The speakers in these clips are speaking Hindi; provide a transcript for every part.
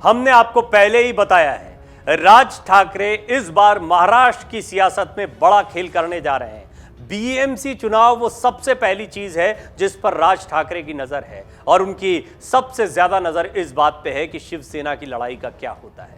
हमने आपको पहले ही बताया है, राज ठाकरे इस बार महाराष्ट्र की सियासत में बड़ा खेल करने जा रहे हैं। बीएमसी चुनाव वो सबसे पहली चीज है जिस पर राज ठाकरे की नजर है और उनकी सबसे ज्यादा नजर इस बात पे है कि शिवसेना की लड़ाई का क्या होता है।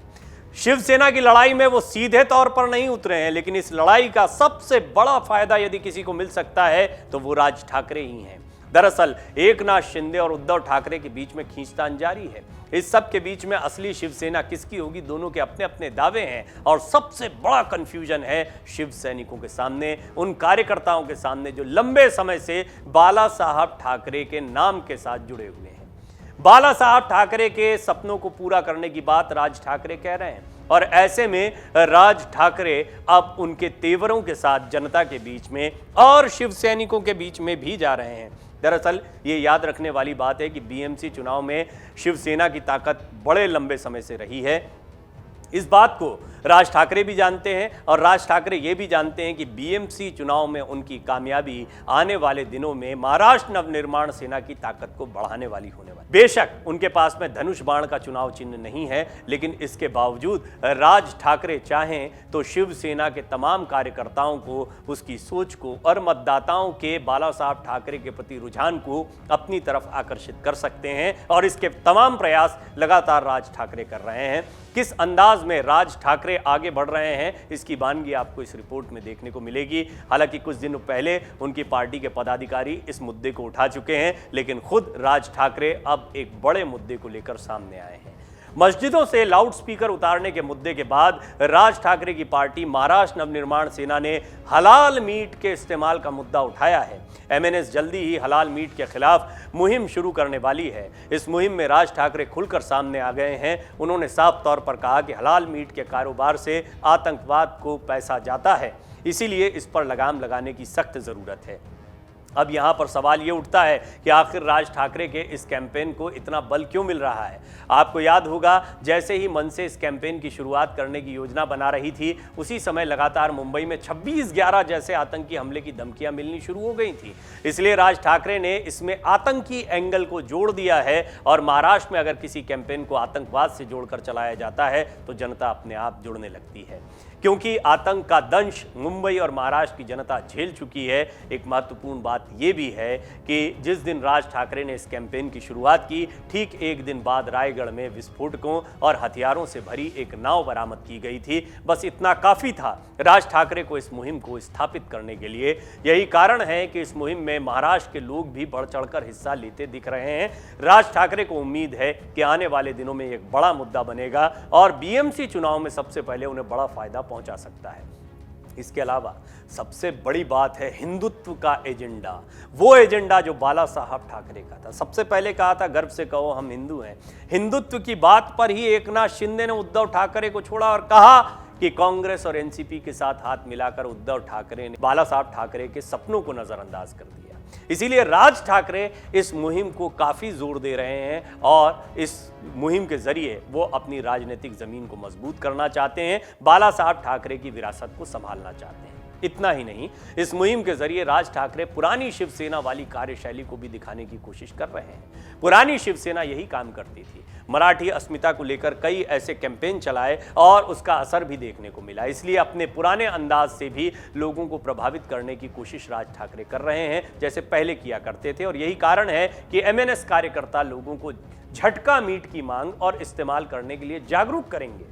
शिवसेना की लड़ाई में वो सीधे तौर पर नहीं उतरे हैं, लेकिन इस लड़ाई का सबसे बड़ा फायदा यदि किसी को मिल सकता है तो वो राज ठाकरे ही हैं। दरअसल एकनाथ शिंदे और उद्धव ठाकरे के बीच में खींचतान जारी है। इस सब के बीच में असली शिवसेना किसकी होगी, दोनों के अपने अपने दावे हैं और सबसे बड़ा कंफ्यूजन है शिव सैनिकों के सामने, उन कार्यकर्ताओं के सामने जो लंबे समय से बाला साहब ठाकरे के नाम के साथ जुड़े हुए हैं। बाला साहब ठाकरे के सपनों को पूरा करने की बात राज ठाकरे कह रहे हैं और ऐसे में राज ठाकरे अब उनके तेवरों के साथ जनता के बीच में और शिव सैनिकों के बीच में भी जा रहे हैं। दरअसल ये याद रखने वाली बात है कि बीएमसी चुनाव में शिवसेना की ताकत बड़े लंबे समय से रही है। इस बात को राज ठाकरे भी जानते हैं और राज ठाकरे ये भी जानते हैं कि बीएमसी चुनाव में उनकी कामयाबी आने वाले दिनों में महाराष्ट्र नवनिर्माण सेना की ताकत को बढ़ाने वाली होने वाली। बेशक उनके पास में धनुष बाण का चुनाव चिन्ह नहीं है, लेकिन इसके बावजूद राज ठाकरे चाहें तो शिवसेना के तमाम कार्यकर्ताओं को, उसकी सोच को और मतदाताओं के बाला साहब ठाकरे के प्रति रुझान को अपनी तरफ आकर्षित कर सकते हैं और इसके तमाम प्रयास लगातार राज ठाकरे कर रहे हैं। किस अंदाज में राज ठाकरे आगे बढ़ रहे हैं इसकी वानगी आपको इस रिपोर्ट में देखने को मिलेगी। हालांकि कुछ दिनों पहले उनकी पार्टी के पदाधिकारी इस मुद्दे को उठा चुके हैं, लेकिन खुद राज ठाकरे अब एक बड़े मुद्दे को लेकर सामने आए हैं। मस्जिदों से लाउडस्पीकर उतारने के मुद्दे के बाद राज ठाकरे की पार्टी महाराष्ट्र नवनिर्माण सेना ने हलाल मीट के इस्तेमाल का मुद्दा उठाया है। एमएनएस जल्दी ही हलाल मीट के खिलाफ मुहिम शुरू करने वाली है। इस मुहिम में राज ठाकरे खुलकर सामने आ गए हैं। उन्होंने साफ तौर पर कहा कि हलाल मीट के कारोबार से आतंकवाद को पैसा जाता है, इसीलिए इस पर लगाम लगाने की सख्त जरूरत है। अब यहाँ पर सवाल ये उठता है कि आखिर राज ठाकरे के इस कैंपेन को इतना बल क्यों मिल रहा है। आपको याद होगा, जैसे ही मन से इस कैंपेन की शुरुआत करने की योजना बना रही थी, उसी समय लगातार मुंबई में 26/11 जैसे आतंकी हमले की धमकियां मिलनी शुरू हो गई थी। इसलिए राज ठाकरे ने इसमें आतंकी एंगल को जोड़ दिया है और महाराष्ट्र में अगर किसी कैंपेन को आतंकवाद से जोड़कर चलाया जाता है तो जनता अपने आप जुड़ने लगती है, क्योंकि आतंक का दंश मुंबई और महाराष्ट्र की जनता झेल चुकी है। एक महत्वपूर्ण बात यह भी है कि जिस दिन राज ठाकरे ने इस कैंपेन की शुरुआत की, ठीक एक दिन बाद रायगढ़ में विस्फोटकों और हथियारों से भरी एक नाव बरामद की गई थी। बस इतना काफी था राज ठाकरे को इस मुहिम को स्थापित करने के लिए। यही कारण है कि इस मुहिम में महाराष्ट्र के लोग भी बढ़ चढ़कर हिस्सा लेते दिख रहे हैं। राज ठाकरे को उम्मीद है कि आने वाले दिनों में एक बड़ा मुद्दा बनेगा और बीएमसी चुनाव में सबसे पहले उन्हें बड़ा फायदा पहुंचा सकता है। इसके अलावा सबसे बड़ी बात है हिंदुत्व का एजेंडा, वो एजेंडा जो बाला साहब ठाकरे का था। सबसे पहले कहा था गर्व से कहो हम हिंदू हैं। हिंदुत्व की बात पर ही एकनाथ शिंदे ने उद्धव ठाकरे को छोड़ा और कहा कि कांग्रेस और एनसीपी के साथ हाथ मिलाकर उद्धव ठाकरे ने बाला साहब ठाकरे के सपनों को नजरअंदाज कर दिया। इसीलिए राज ठाकरे इस मुहिम को काफी जोर दे रहे हैं और इस मुहिम के जरिए वो अपनी राजनीतिक जमीन को मजबूत करना चाहते हैं, बाला साहब ठाकरे की विरासत को संभालना चाहते हैं। इतना ही नहीं, इस मुहिम के जरिए राज ठाकरे पुरानी शिवसेना वाली कार्यशैली को भी दिखाने की कोशिश कर रहे हैं। पुरानी शिवसेना यही काम करती थी, मराठी अस्मिता को लेकर कई ऐसे कैंपेन चलाए और उसका असर भी देखने को मिला। इसलिए अपने पुराने अंदाज से भी लोगों को प्रभावित करने की कोशिश राज ठाकरे कर रहे हैं, जैसे पहले किया करते थे। और यही कारण है कि एमएनएस कार्यकर्ता लोगों को झटका मीट की मांग और इस्तेमाल करने के लिए जागरूक करेंगे।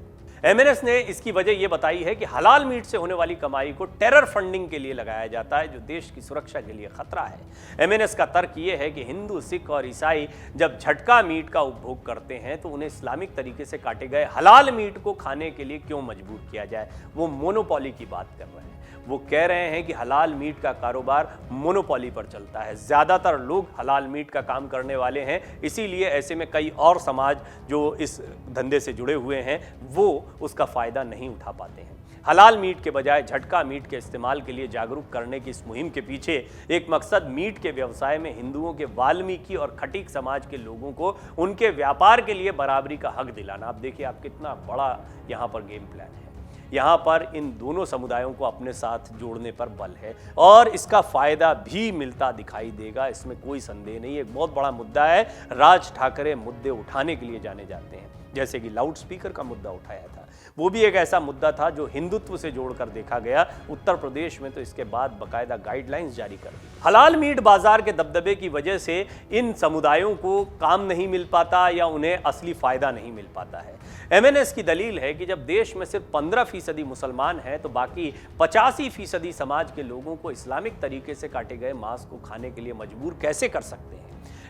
एमएनएस ने इसकी वजह यह बताई है कि हलाल मीट से होने वाली कमाई को टेरर फंडिंग के लिए लगाया जाता है, जो देश की सुरक्षा के लिए खतरा है। एमएनएस का तर्क यह है कि हिंदू, सिख और ईसाई जब झटका मीट का उपभोग करते हैं तो उन्हें इस्लामिक तरीके से काटे गए हलाल मीट को खाने के लिए क्यों मजबूर किया जाए। वो मोनोपोली की बात कर रहे हैं। वो कह रहे हैं कि हलाल मीट का कारोबार मोनोपोली पर चलता है। ज्यादातर लोग हलाल मीट का काम करने वाले हैं, इसीलिए ऐसे में कई और समाज जो इस धंधे से जुड़े हुए हैं वो उसका फायदा नहीं उठा पाते हैं। हलाल मीट के बजाय झटका मीट के इस्तेमाल के लिए जागरूक करने की इस मुहिम के पीछे एक मकसद मीट के व्यवसाय में हिंदुओं के वाल्मीकि और खटीक समाज के लोगों को उनके व्यापार के लिए बराबरी का हक दिलाना। आप देखिए आप कितना बड़ा यहाँ पर गेम प्लान है। यहाँ पर इन दोनों समुदायों को अपने साथ जोड़ने पर बल है और इसका फायदा भी मिलता दिखाई देगा, इसमें कोई संदेह नहीं। एक बहुत बड़ा मुद्दा है, राज ठाकरे मुद्दे उठाने के लिए जाने जाते हैं। जैसे कि लाउड स्पीकर का मुद्दा उठाया था। वो भी एक ऐसा मुद्दा था जो हिंदुत्व से जोड़कर देखा गया। उत्तर प्रदेश में तो इसके बाद बकायदा गाइडलाइंस जारी कर दी। हलाल मीट बाजार के दबदबे की वजह से इन समुदायों को काम नहीं मिल पाता या उन्हें असली फायदा नहीं मिल पाता है। एमएनएस की दलील है कि जब देश में सिर्फ 15% मुसलमान हैं तो बाकी 85% समाज के लोगों को इस्लामिक तरीके से काटे गए मांस को खाने के लिए मजबूर कैसे कर सकते हैं।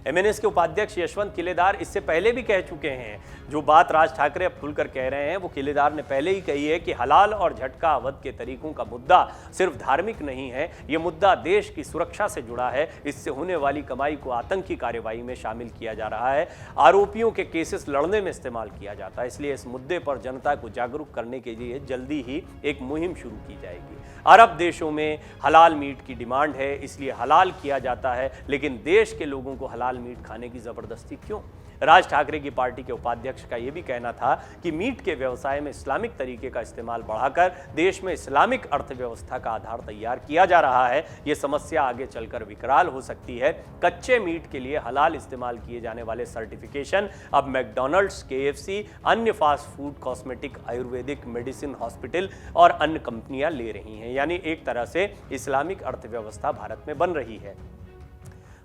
एमएनएस के उपाध्यक्ष यशवंत किलेदार इससे पहले भी कह चुके हैं। जो बात राज ठाकरे अब खुलकर कह रहे हैं वो किलेदार ने पहले ही कही है कि हलाल और झटका अवध के तरीकों का मुद्दा सिर्फ धार्मिक नहीं है, ये मुद्दा देश की सुरक्षा से जुड़ा है। इससे होने वाली कमाई को आतंकी कार्रवाई में शामिल किया जा रहा है, आरोपियों के केसेस लड़ने में इस्तेमाल किया जाता है। इसलिए इस मुद्दे पर जनता को जागरूक करने के लिए जल्दी ही एक मुहिम शुरू की जाएगी। अरब देशों में हलाल मीट की डिमांड है, इसलिए हलाल किया जाता है, लेकिन देश के लोगों को हलाल मीट खाने की जबरदस्ती क्यों? राज ठाकरे की पार्टी के उपाध्यक्ष का यह भी कहना था कि मीट के व्यवसाय में इस्लामिक तरीके का इस्तेमाल बढ़ाकर देश में इस्लामिक अर्थव्यवस्था का आधार तैयार किया जा रहा है। यह समस्या आगे चलकर विकराल हो सकती है। कच्चे मीट के लिए हलाल इस्तेमाल किए जाने वाले सर्टिफिकेशन अब मैकडॉनल्ड्स, केएफसी, अन्य fast food, cosmetic, Ayurvedic, medicine, hospital और अन्य कंपनियां ले रही हैं। यानी एक तरह से इस्लामिक अर्थव्यवस्था भारत में बन रही है।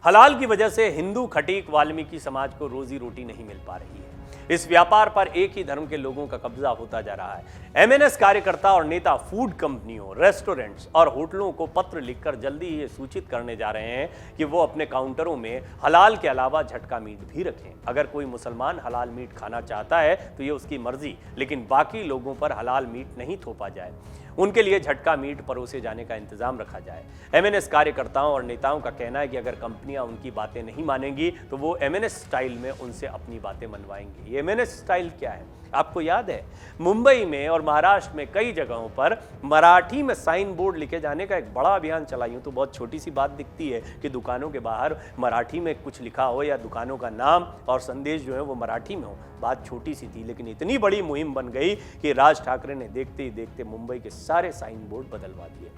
हलाल की वजह से हिंदू, खटीक, वाल्मीकि समाज को रोजी रोटी नहीं मिल पा रही है। इस व्यापार पर एक ही धर्म के लोगों का कब्जा होता जा रहा है। एमएनएस कार्यकर्ता और नेता फूड कंपनियों, रेस्टोरेंट्स और होटलों को पत्र लिखकर जल्दी ही ये सूचित करने जा रहे हैं कि वो अपने काउंटरों में हलाल के अलावा झटका मीट भी रखें। अगर कोई मुसलमान हलाल मीट खाना चाहता है तो ये उसकी मर्जी, लेकिन बाकी लोगों पर हलाल मीट नहीं थोपा जाए। उनके लिए झटका मीट परोसे जाने का इंतजाम रखा जाए। एमएनएस कार्यकर्ताओं और नेताओं का कहना है कि अगर कंपनियां उनकी बातें नहीं मानेंगी तो वो एमएनएस स्टाइल में उनसे अपनी बातें मनवाएंगी। ये एमएनएस स्टाइल क्या है? आपको याद है मुंबई में और महाराष्ट्र में कई जगहों पर मराठी में साइन बोर्ड लिखे जाने का एक बड़ा अभियान चला। यूं तो बहुत छोटी सी बात दिखती है कि दुकानों के बाहर मराठी में कुछ लिखा हो या दुकानों का नाम और संदेश जो है वो मराठी में हो। बात छोटी सी थी, लेकिन इतनी बड़ी मुहिम बन गई कि राज ठाकरे ने देखते ही देखते मुंबई के सारे साइन बोर्ड बदलवा दिए।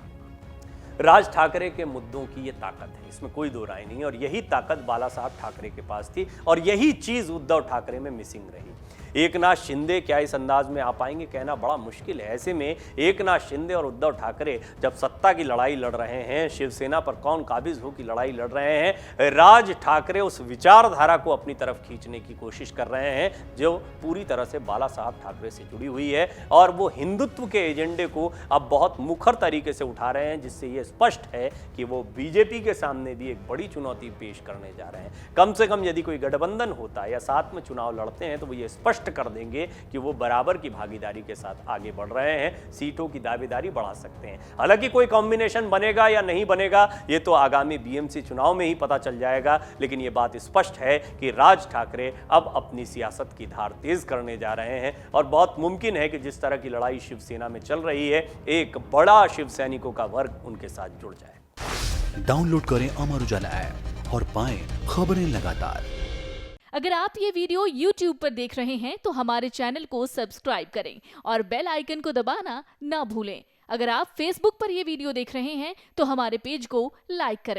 राज ठाकरे के मुद्दों की ये ताकत है, इसमें कोई दो राय नहीं। और यही ताकत बाला साहब ठाकरे के पास थी और यही चीज उद्धव ठाकरे में मिसिंग रही। एकनाथ शिंदे क्या इस अंदाज में आ पाएंगे, कहना बड़ा मुश्किल है। ऐसे में एकनाथ शिंदे और उद्धव ठाकरे जब सत्ता की लड़ाई लड़ रहे हैं, शिवसेना पर कौन काबिज हो की लड़ाई लड़ रहे हैं, राज ठाकरे उस विचारधारा को अपनी तरफ खींचने की कोशिश कर रहे हैं जो पूरी तरह से बाला साहब ठाकरे से जुड़ी हुई है। और वो हिंदुत्व के एजेंडे को अब बहुत मुखर तरीके से उठा रहे हैं, जिससे ये स्पष्ट है कि वो बीजेपी के सामने भी एक बड़ी चुनौती पेश करने जा रहे हैं। कम से कम यदि कोई गठबंधन होता है या साथ में चुनाव लड़ते हैं तो वो ये स्पष्ट कर देंगे कि वो बराबर की भागीदारी के साथ आगे बढ़ रहे हैं, सीटों की दावेदारी बढ़ा सकते हैं। हालांकि कोई कॉम्बिनेशन बनेगा या नहीं बनेगा ये तो आगामी बीएमसी चुनाव में ही पता चल जाएगा, लेकिन ये बात स्पष्ट है कि राज ठाकरे अब अपनी सियासत की धार तेज करने जा रहे हैं और बहुत मुमकिन है कि जिस तरह की लड़ाई शिवसेना में चल रही है, एक बड़ा शिव सैनिकों का वर्ग उनके साथ जुड़ जाए। डाउनलोड करें अमर उजाला ऐप और पाएं खबरें लगातार। अगर आप ये वीडियो YouTube पर देख रहे हैं तो हमारे चैनल को सब्सक्राइब करें और बेल आइकन को दबाना ना भूलें। अगर आप Facebook पर ये वीडियो देख रहे हैं तो हमारे पेज को लाइक करें।